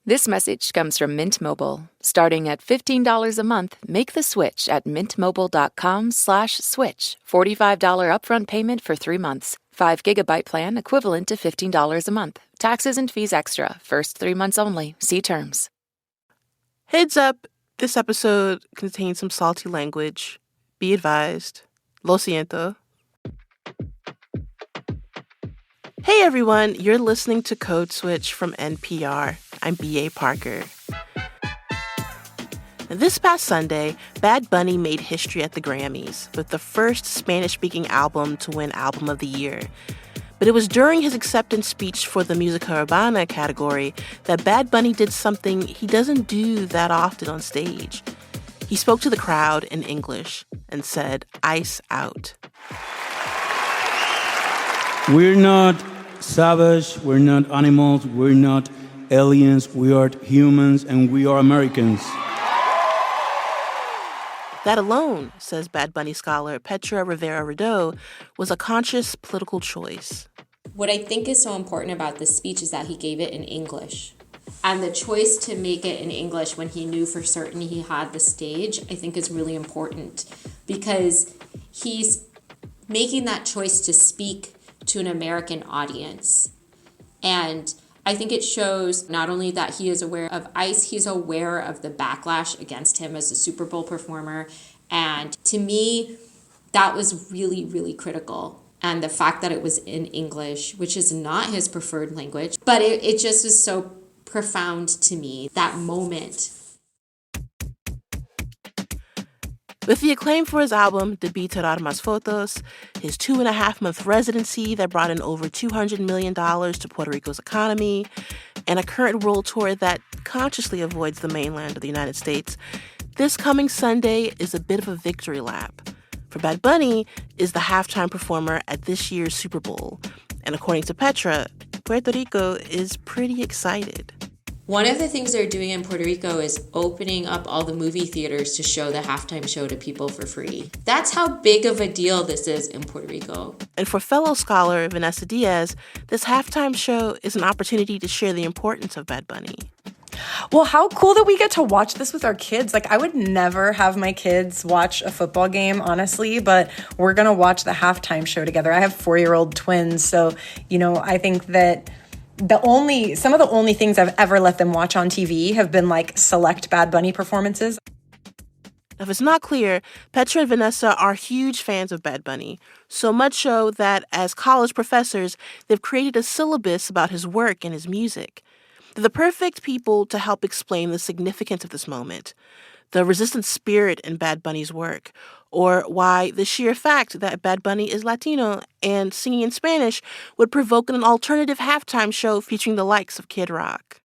This message comes from Mint Mobile. Starting at $15 a month, make the switch at mintmobile.com/switch. $45 upfront payment for 3 months. 5 gigabyte plan equivalent to $15 a month. Taxes and fees extra. First 3 months only. See terms. Heads up, this episode contains some salty language. Be advised. Lo siento. Hey everyone, you're listening to Code Switch from NPR. I'm B.A. Parker. This past Sunday, Bad Bunny made history at the Grammys with the first Spanish-speaking album to win Album of the Year. But it was during his acceptance speech for the Música Urbana category that Bad Bunny did something he doesn't do that often on stage. He spoke to the crowd in English and said, "Ice out." We're not savage, we're not animals, we're not aliens, we are humans, and we are Americans. That alone, says Bad Bunny scholar Petra Rivera-Rideau, was a conscious political choice. What I think is so important about this speech is that he gave it in English. And the choice to make it in English when he knew for certain he had the stage, I think is really important because he's making that choice to speak to an American audience. And I think it shows not only that he is aware of ICE, he's aware of the backlash against him as a Super Bowl performer. And to me, that was really, really critical. And the fact that it was in English, which is not his preferred language, but it just is so profound to me, that moment. With the acclaim for his album, Debí Tirar Más Fotos, his 2.5-month residency that brought in over $200 million to Puerto Rico's economy, and a current world tour that consciously avoids the mainland of the United States, this coming Sunday is a bit of a victory lap. For Bad Bunny is the halftime performer at this year's Super Bowl. And according to Petra, Puerto Rico is pretty excited. One of the things they're doing in Puerto Rico is opening up all the movie theaters to show the halftime show to people for free. That's how big of a deal this is in Puerto Rico. And for fellow scholar Vanessa Diaz, this halftime show is an opportunity to share the importance of Bad Bunny. Well, how cool that we get to watch this with our kids. Like, I would never have my kids watch a football game, honestly, but we're going to watch the halftime show together. I have 4-year-old twins, so, I think that some of the only things I've ever let them watch on TV have been like select Bad Bunny performances. If it's not clear, Petra and Vanessa are huge fans of Bad Bunny, so much so that as college professors, they've created a syllabus about his work and his music. They're the perfect people to help explain the significance of this moment, the resistant spirit in Bad Bunny's work, or why the sheer fact that Bad Bunny is Latino and singing in Spanish would provoke an alternative halftime show featuring the likes of Kid Rock.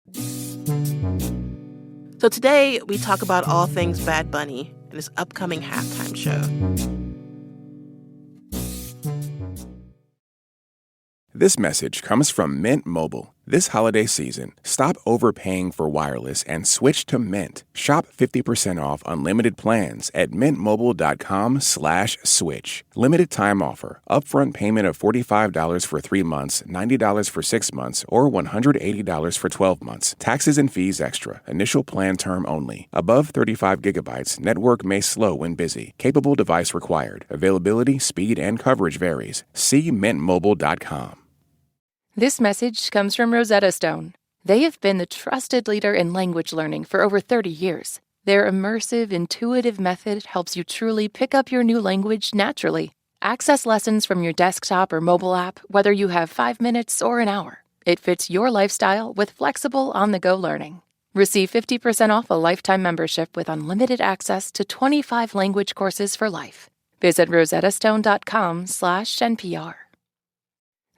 So today, we talk about all things Bad Bunny and his upcoming halftime show. This message comes from Mint Mobile. This holiday season, stop overpaying for wireless and switch to Mint. Shop 50% off unlimited plans at mintmobile.com/switch. Limited time offer. Upfront payment of $45 for 3 months, $90 for 6 months, or $180 for 12 months. Taxes and fees extra. Initial plan term only. Above 35 gigabytes, network may slow when busy. Capable device required. Availability, speed, and coverage varies. See mintmobile.com. This message comes from Rosetta Stone. They have been the trusted leader in language learning for over 30 years. Their immersive, intuitive method helps you truly pick up your new language naturally. Access lessons from your desktop or mobile app, whether you have 5 minutes or an hour. It fits your lifestyle with flexible, on-the-go learning. Receive 50% off a lifetime membership with unlimited access to 25 language courses for life. Visit rosettastone.com/NPR.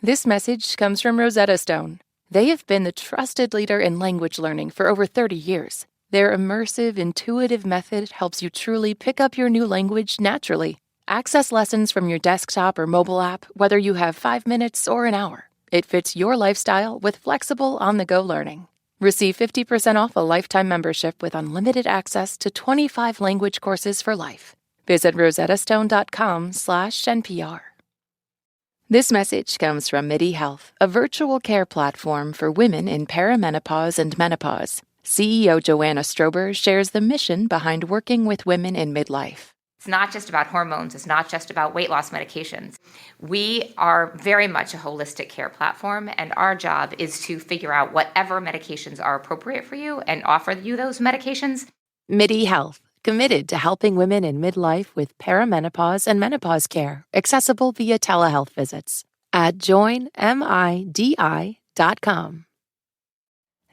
This message comes from Rosetta Stone. They have been the trusted leader in language learning for over 30 years. Their immersive, intuitive method helps you truly pick up your new language naturally. Access lessons from your desktop or mobile app, whether you have 5 minutes or an hour. It fits your lifestyle with flexible, on-the-go learning. Receive 50% off a lifetime membership with unlimited access to 25 language courses for life. Visit rosettastone.com/NPR. This message comes from MIDI Health, a virtual care platform for women in perimenopause and menopause. CEO Joanna Strober shares the mission behind working with women in midlife. It's not just about hormones. It's not just about weight loss medications. We are very much a holistic care platform, and our job is to figure out whatever medications are appropriate for you and offer you those medications. MIDI Health, committed to helping women in midlife with perimenopause and menopause care, accessible via telehealth visits at joinmidi.com.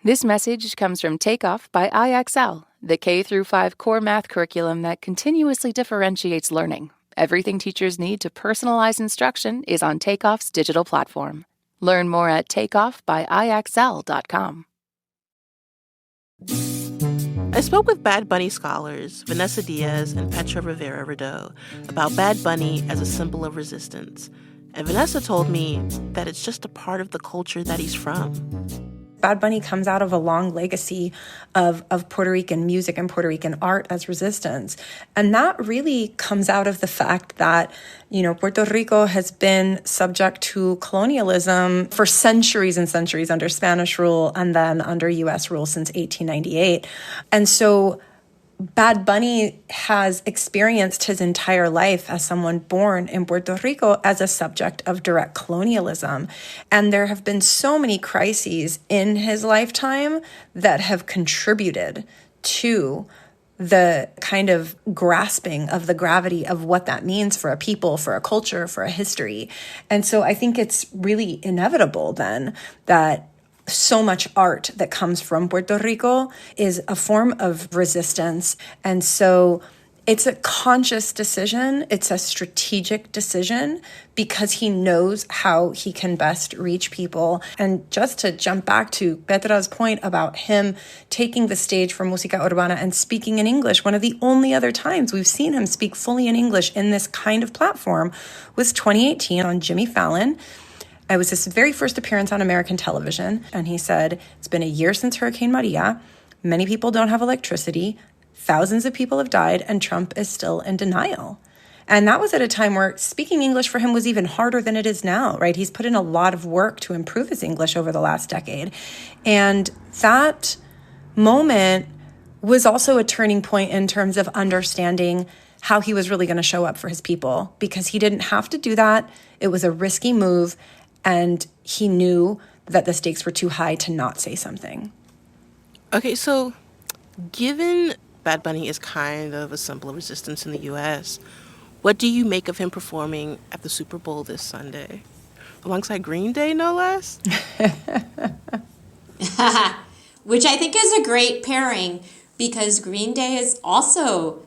This message comes from Takeoff by IXL, the K-5 core math curriculum that continuously differentiates learning. Everything teachers need to personalize instruction is on Takeoff's digital platform. Learn more at takeoffbyixl.com. I spoke with Bad Bunny scholars Vanessa Diaz and Petra Rivera-Rideau about Bad Bunny as a symbol of resistance. And Vanessa told me that it's just a part of the culture that he's from. Bad Bunny comes out of a long legacy of Puerto Rican music and Puerto Rican art as resistance. And that really comes out of the fact that, Puerto Rico has been subject to colonialism for centuries and centuries under Spanish rule and then under U.S. rule since 1898. And so Bad Bunny has experienced his entire life as someone born in Puerto Rico as a subject of direct colonialism. And there have been so many crises in his lifetime that have contributed to the kind of grasping of the gravity of what that means for a people, for a culture, for a history. And so I think it's really inevitable then that so much art that comes from Puerto Rico is a form of resistance. And so it's a conscious decision. It's a strategic decision because he knows how he can best reach people. And just to jump back to Petra's point about him taking the stage for Música Urbana and speaking in English, one of the only other times we've seen him speak fully in English in this kind of platform was 2018 on Jimmy Fallon. It was his very first appearance on American television, and he said, it's been a year since Hurricane Maria. Many people don't have electricity. Thousands of people have died, and Trump is still in denial. And that was at a time where speaking English for him was even harder than it is now, right? He's put in a lot of work to improve his English over the last decade. And that moment was also a turning point in terms of understanding how he was really going to show up for his people, because he didn't have to do that. It was a risky move. And he knew that the stakes were too high to not say something. Okay, so given Bad Bunny is kind of a symbol of resistance in the U.S., what do you make of him performing at the Super Bowl this Sunday? Alongside Green Day, no less? Which I think is a great pairing because Green Day is also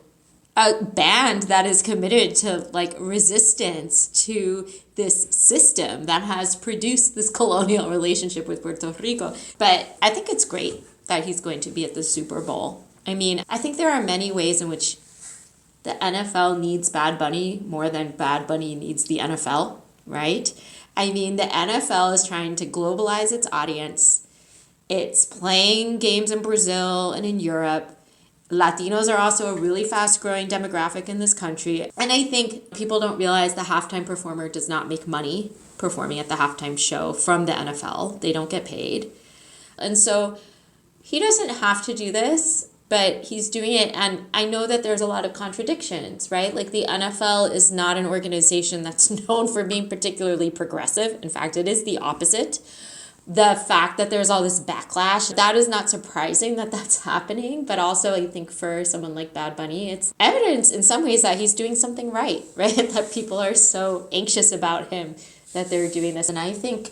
a band that is committed to resistance to this system that has produced this colonial relationship with Puerto Rico. But I think it's great that he's going to be at the Super Bowl. I mean, I think there are many ways in which the NFL needs Bad Bunny more than Bad Bunny needs the NFL, right? I mean, the NFL is trying to globalize its audience. It's playing games in Brazil and in Europe. Latinos are also a really fast-growing demographic in this country. And I think people don't realize the halftime performer does not make money performing at the halftime show from the NFL. They don't get paid. And so he doesn't have to do this, but he's doing it. And I know that there's a lot of contradictions, right? Like the NFL is not an organization that's known for being particularly progressive. In fact, it is the opposite. The fact that there's all this backlash, that is not surprising that that's happening. But also, I think for someone like Bad Bunny, it's evidence in some ways that he's doing something right? That people are so anxious about him that they're doing this. And I think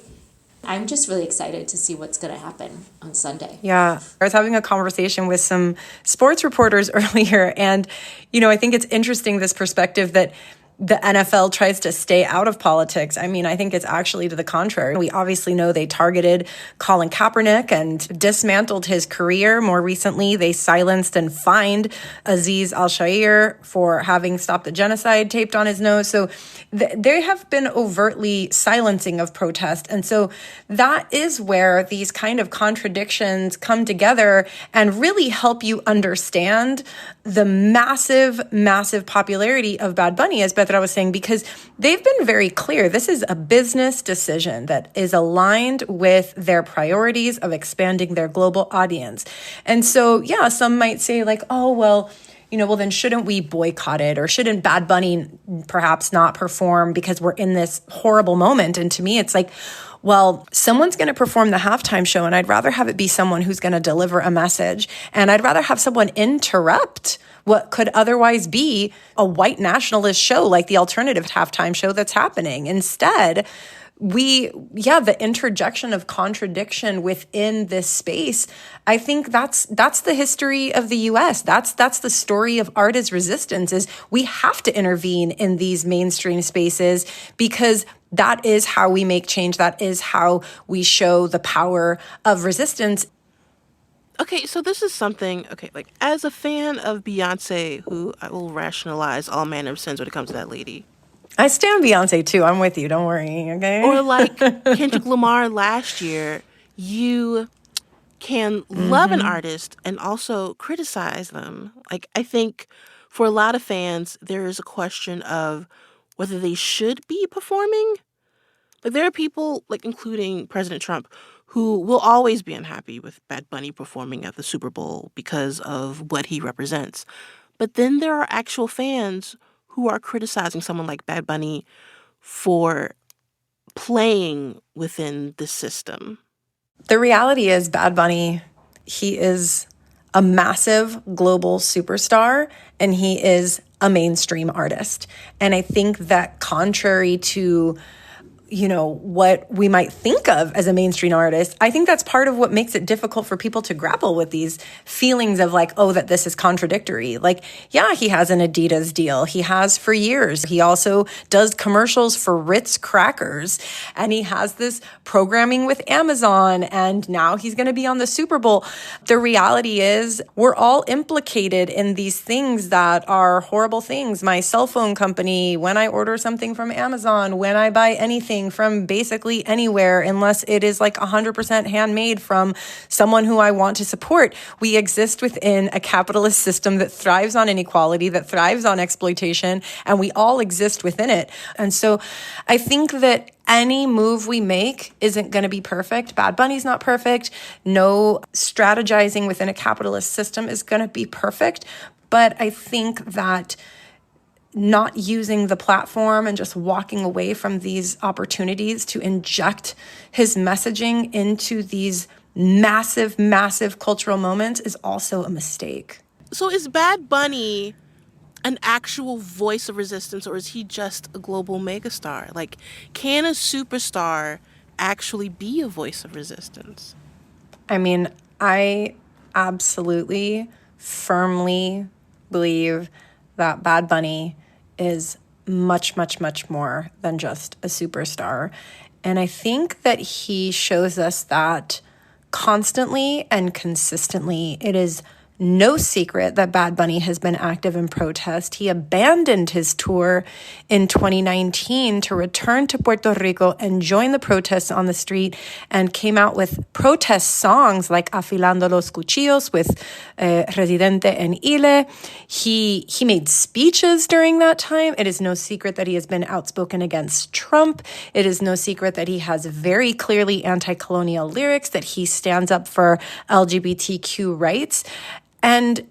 I'm just really excited to see what's going to happen on Sunday. Yeah. I was having a conversation with some sports reporters earlier. And, I think it's interesting, this perspective that the NFL tries to stay out of politics. I mean, I think it's actually to the contrary. We obviously know they targeted Colin Kaepernick and dismantled his career. More recently, they silenced and fined Aziz Al-Shair for having Stop the Genocide taped on his nose. So they have been overtly silencing of protest. And so that is where these kind of contradictions come together and really help you understand the massive, massive popularity of Bad Bunny, especially Petra was saying, because they've been very clear. This is a business decision that is aligned with their priorities of expanding their global audience. And so, yeah, some might say like, oh, well, well, then shouldn't we boycott it? Or shouldn't Bad Bunny perhaps not perform because we're in this horrible moment? And to me, it's like, well, someone's going to perform the halftime show, and I'd rather have it be someone who's going to deliver a message. And I'd rather have someone interrupt what could otherwise be a white nationalist show like the alternative halftime show that's happening. Instead, the interjection of contradiction within this space, I think that's the history of the US. That's the story of art as resistance, is we have to intervene in these mainstream spaces because that is how we make change. That is how we show the power of resistance. Okay, so this is something, like as a fan of Beyonce, who I will rationalize all manner of sins when it comes to that lady. I stand Beyonce too. I'm with you. Don't worry, okay? Or like Kendrick Lamar last year, you can love an artist and also criticize them. Like, I think for a lot of fans, there is a question of whether they should be performing. Like, there are people, like including President Trump, who will always be unhappy with Bad Bunny performing at the Super Bowl because of what he represents. But then there are actual fans who are criticizing someone like Bad Bunny for playing within the system. The reality is Bad Bunny, he is a massive global superstar, and he is a mainstream artist. And I think that contrary to what we might think of as a mainstream artist, I think that's part of what makes it difficult for people to grapple with these feelings of like, oh, that this is contradictory. Like, yeah, he has an Adidas deal. He has for years. He also does commercials for Ritz crackers, and he has this programming with Amazon, and now he's going to be on the Super Bowl. The reality is we're all implicated in these things that are horrible things. My cell phone company, when I order something from Amazon, when I buy anything from basically anywhere, unless it is like 100% handmade from someone who I want to support. We exist within a capitalist system that thrives on inequality, that thrives on exploitation, and we all exist within it. And so I think that any move we make isn't going to be perfect. Bad Bunny's not perfect. No strategizing within a capitalist system is going to be perfect. But I think that not using the platform and just walking away from these opportunities to inject his messaging into these massive, massive cultural moments is also a mistake. So is Bad Bunny an actual voice of resistance, or is he just a global megastar? Like, can a superstar actually be a voice of resistance? I mean, I absolutely, firmly believe that Bad Bunny is much, much, much more than just a superstar. And I think that he shows us that constantly and consistently. It is no secret that Bad Bunny has been active in protest. He abandoned his tour in 2019 to return to Puerto Rico and join the protests on the street, and came out with protest songs like Afilando los Cuchillos with Residente en Ile. He made speeches during that time. It is no secret that he has been outspoken against Trump. It is no secret that he has very clearly anti-colonial lyrics, that he stands up for LGBTQ rights. And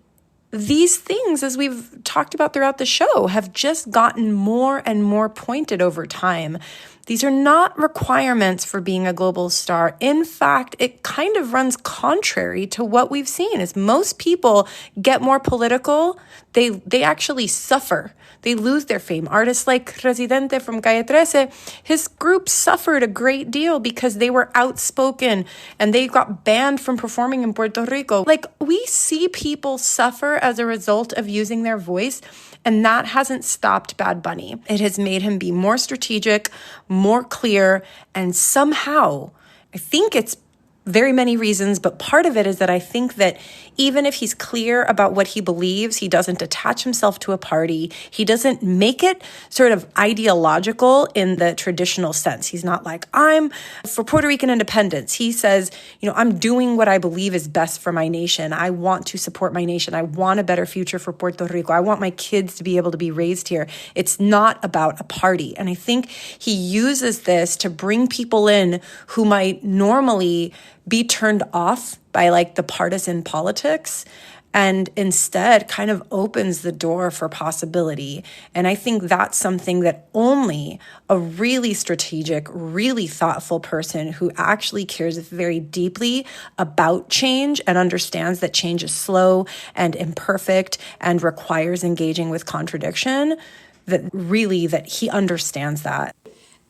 these things, as we've talked about throughout the show, have just gotten more and more pointed over time. These are not requirements for being a global star. In fact, it kind of runs contrary to what we've seen. As most people get more political, they actually suffer. They lose their fame. Artists like Residente from Calle 13, his group suffered a great deal because they were outspoken and they got banned from performing in Puerto Rico. Like, we see people suffer as a result of using their voice, and that hasn't stopped Bad Bunny. It has made him be more strategic, more clear, and somehow, I think it's very many reasons, but part of it is that I think that even if he's clear about what he believes, he doesn't attach himself to a party. He doesn't make it sort of ideological in the traditional sense. He's not like, I'm for Puerto Rican independence. He says, I'm doing what I believe is best for my nation. I want to support my nation. I want a better future for Puerto Rico. I want my kids to be able to be raised here. It's not about a party. And I think he uses this to bring people in who might normally be turned off by like the partisan politics, and instead kind of opens the door for possibility. And I think that's something that only a really strategic, really thoughtful person who actually cares very deeply about change and understands that change is slow and imperfect and requires engaging with contradiction, that he understands that.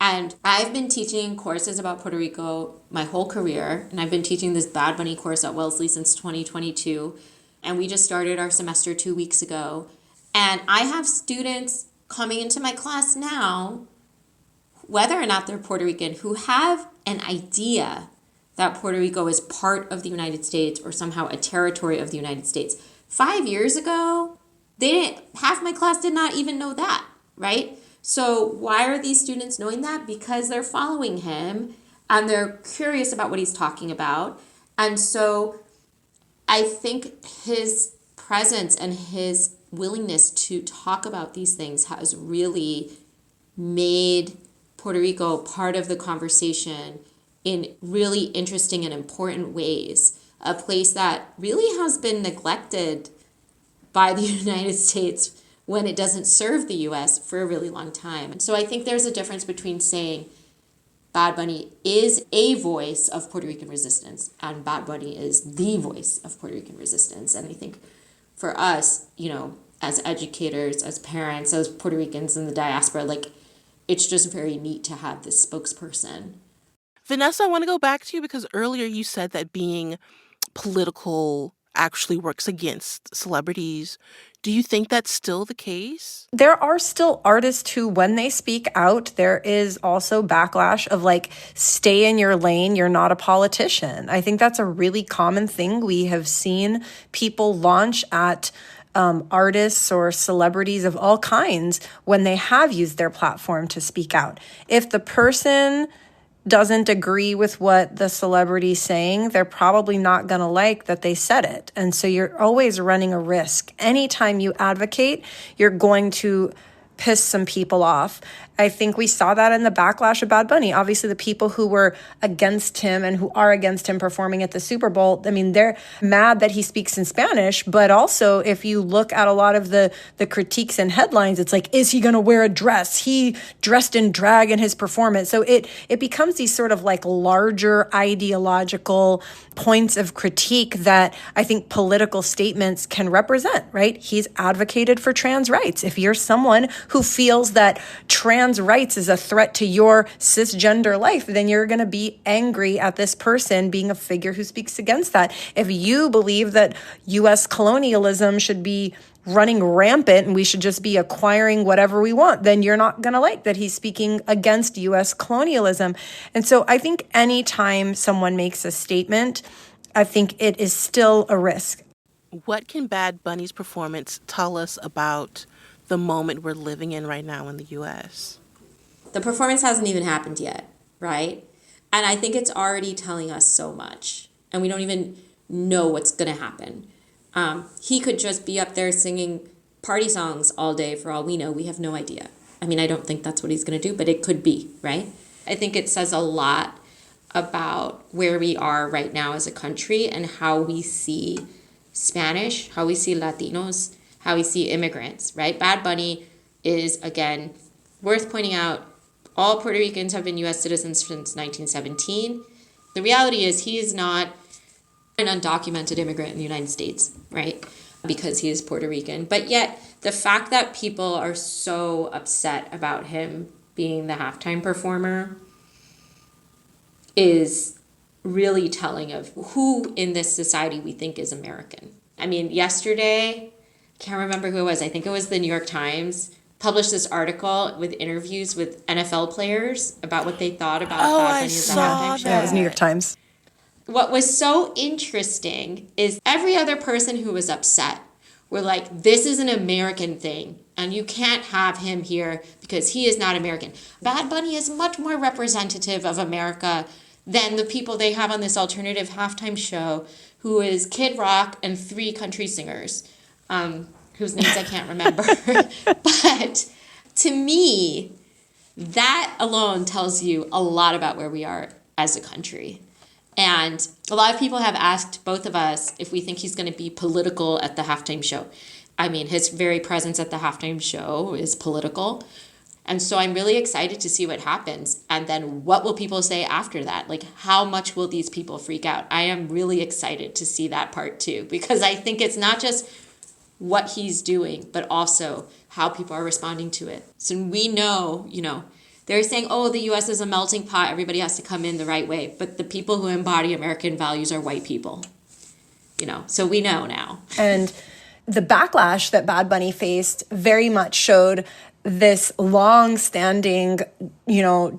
And I've been teaching courses about Puerto Rico my whole career, and I've been teaching this Bad Bunny course at Wellesley since 2022, and we just started our semester 2 weeks ago. And I have students coming into my class now, whether or not they're Puerto Rican, who have an idea that Puerto Rico is part of the United States or somehow a territory of the United States. 5 years ago, half my class did not even know that, right? So why are these students knowing that? Because they're following him and they're curious about what he's talking about. And so I think his presence and his willingness to talk about these things has really made Puerto Rico part of the conversation in really interesting and important ways. A place that really has been neglected by the United States when it doesn't serve the U.S. for a really long time. And so I think there's a difference between saying Bad Bunny is a voice of Puerto Rican resistance and Bad Bunny is the voice of Puerto Rican resistance. And I think for us, as educators, as parents, as Puerto Ricans in the diaspora, it's just very neat to have this spokesperson. Vanessa, I want to go back to you because earlier you said that being political actually works against celebrities. Do you think that's still the case? There are still artists who, when they speak out, there is also backlash of stay in your lane, you're not a politician. I think that's a really common thing. We have seen people launch at artists or celebrities of all kinds when they have used their platform to speak out. If the person doesn't agree with what the celebrity's saying, they're probably not going to like that they said it. And so you're always running a risk. Anytime you advocate, you're going to piss some people off. I think we saw that in the backlash of Bad Bunny. Obviously, the people who were against him and who are against him performing at the Super Bowl, they're mad that he speaks in Spanish. But also, if you look at a lot of the critiques and headlines, it's is he going to wear a dress? He dressed in drag in his performance. So it becomes these sort of larger ideological points of critique that I think political statements can represent, right? He's advocated for trans rights. If you're someone who feels that trans rights is a threat to your cisgender life, then you're going to be angry at this person being a figure who speaks against that. If you believe that U.S. colonialism should be running rampant and we should just be acquiring whatever we want, then you're not going to like that he's speaking against U.S. colonialism. And so I think anytime someone makes a statement, I think it is still a risk. What can Bad Bunny's performance tell us about the moment we're living in right now in the U.S.? The performance hasn't even happened yet, right? And I think it's already telling us so much. And we don't even know what's going to happen. He could just be up there singing party songs all day for all we know. We have no idea. I don't think that's what he's going to do, but it could be, right? I think it says a lot about where we are right now as a country and how we see Spanish, how we see Latinos, how we see immigrants, right? Bad Bunny is, again, worth pointing out, all Puerto Ricans have been U.S. citizens since 1917. The reality is he is not an undocumented immigrant in the United States, right? Because he is Puerto Rican. But yet, the fact that people are so upset about him being the halftime performer is really telling of who in this society we think is American. Yesterday, can't remember who it was. I think it was the New York Times published this article with interviews with NFL players about what they thought about Bad Bunny as a halftime show. Yeah, it was New York Times. What was so interesting is every other person who was upset were like, this is an American thing, and you can't have him here because he is not American. Bad Bunny is much more representative of America than the people they have on this alternative halftime show, who is Kid Rock and 3 country singers, whose names I can't remember. But to me, that alone tells you a lot about where we are as a country. And a lot of people have asked both of us if we think he's going to be political at the halftime show. I mean, his very presence at the halftime show is political. And so I'm really excited to see what happens. And then what will people say after that? Like, how much will these people freak out? I am really excited to see that part too, because I think it's not just what he's doing, but also how people are responding to it. So we know, they're saying, oh, the U.S. is a melting pot. Everybody has to come in the right way. But the people who embody American values are white people, so we know now. And the backlash that Bad Bunny faced very much showed this long-standing,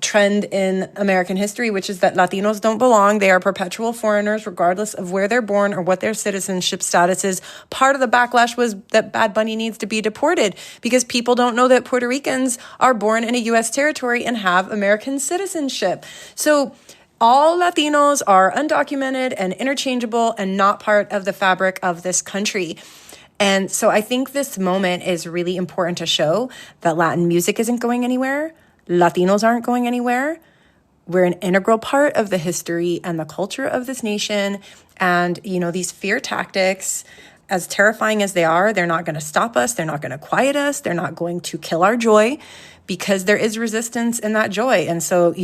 trend in American history, which is that Latinos don't belong. They are perpetual foreigners, regardless of where they're born or what their citizenship status is. Part of the backlash was that Bad Bunny needs to be deported because people don't know that Puerto Ricans are born in a U.S. territory and have American citizenship. So all Latinos are undocumented and interchangeable and not part of the fabric of this country. And so I think this moment is really important to show that Latin music isn't going anywhere. Latinos aren't going anywhere. We're an integral part of the history and the culture of this nation. And, these fear tactics, as terrifying as they are, they're not going to stop us. They're not going to quiet us. They're not going to kill our joy, because there is resistance in that joy. And so,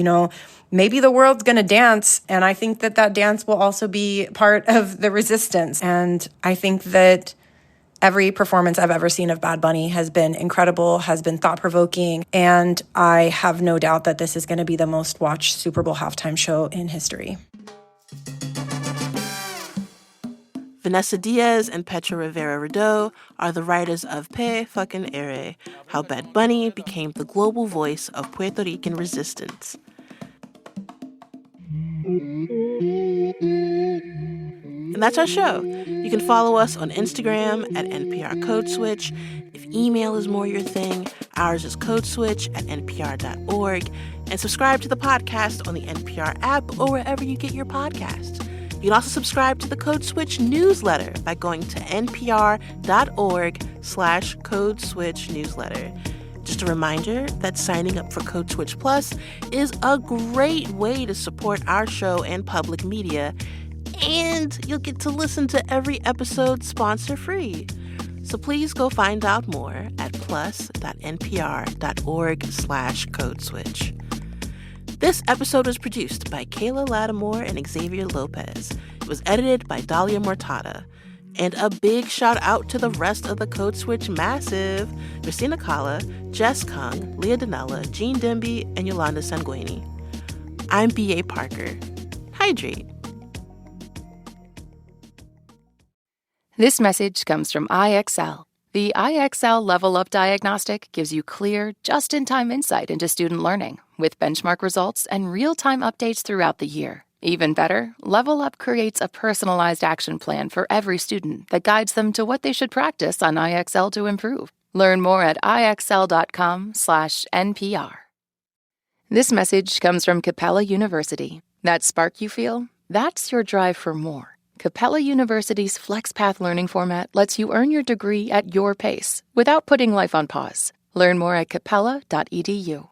maybe the world's going to dance. And I think that dance will also be part of the resistance. And I think that every performance I've ever seen of Bad Bunny has been incredible, has been thought-provoking, and I have no doubt that this is going to be the most watched Super Bowl halftime show in history. Vanessa Diaz and Petra Rivera-Rideau are the writers of FKN R, How Bad Bunny Became the Global Voice of Puerto Rican Resistance. And that's our show. You can follow us on Instagram at NPR Code Switch. If email is more your thing, ours is codeswitch@npr.org. And subscribe to the podcast on the NPR app or wherever you get your podcasts. You can also subscribe to the Code Switch newsletter by going to npr.org/Code Switch newsletter. Just a reminder that signing up for Code Switch Plus is a great way to support our show and public media, and you'll get to listen to every episode sponsor-free. So please go find out more at plus.npr.org/codeswitch. This episode was produced by Kayla Lattimore and Xavier Lopez. It was edited by Dahlia Mortada. And a big shout out to the rest of the Code Switch massive: Christina Kala, Jess Kung, Leah Danella, Jean Demby, and Yolanda Sanguini. I'm B.A. Parker. Hydrate. This message comes from IXL. The IXL Level Up Diagnostic gives you clear, just-in-time insight into student learning, with benchmark results and real-time updates throughout the year. Even better, Level Up creates a personalized action plan for every student that guides them to what they should practice on IXL to improve. Learn more at ixl.com/NPR. This message comes from Capella University. That spark you feel? That's your drive for more. Capella University's FlexPath learning format lets you earn your degree at your pace without putting life on pause. Learn more at capella.edu.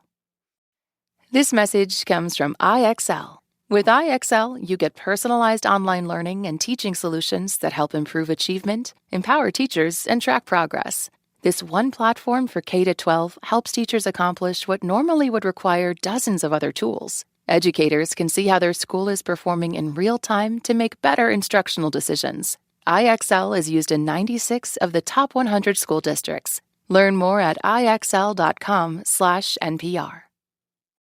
This message comes from IXL. With IXL, you get personalized online learning and teaching solutions that help improve achievement, empower teachers, and track progress. This one platform for K-12 helps teachers accomplish what normally would require dozens of other tools. Educators can see how their school is performing in real time to make better instructional decisions. IXL is used in 96 of the top 100 school districts. Learn more at ixl.com/NPR.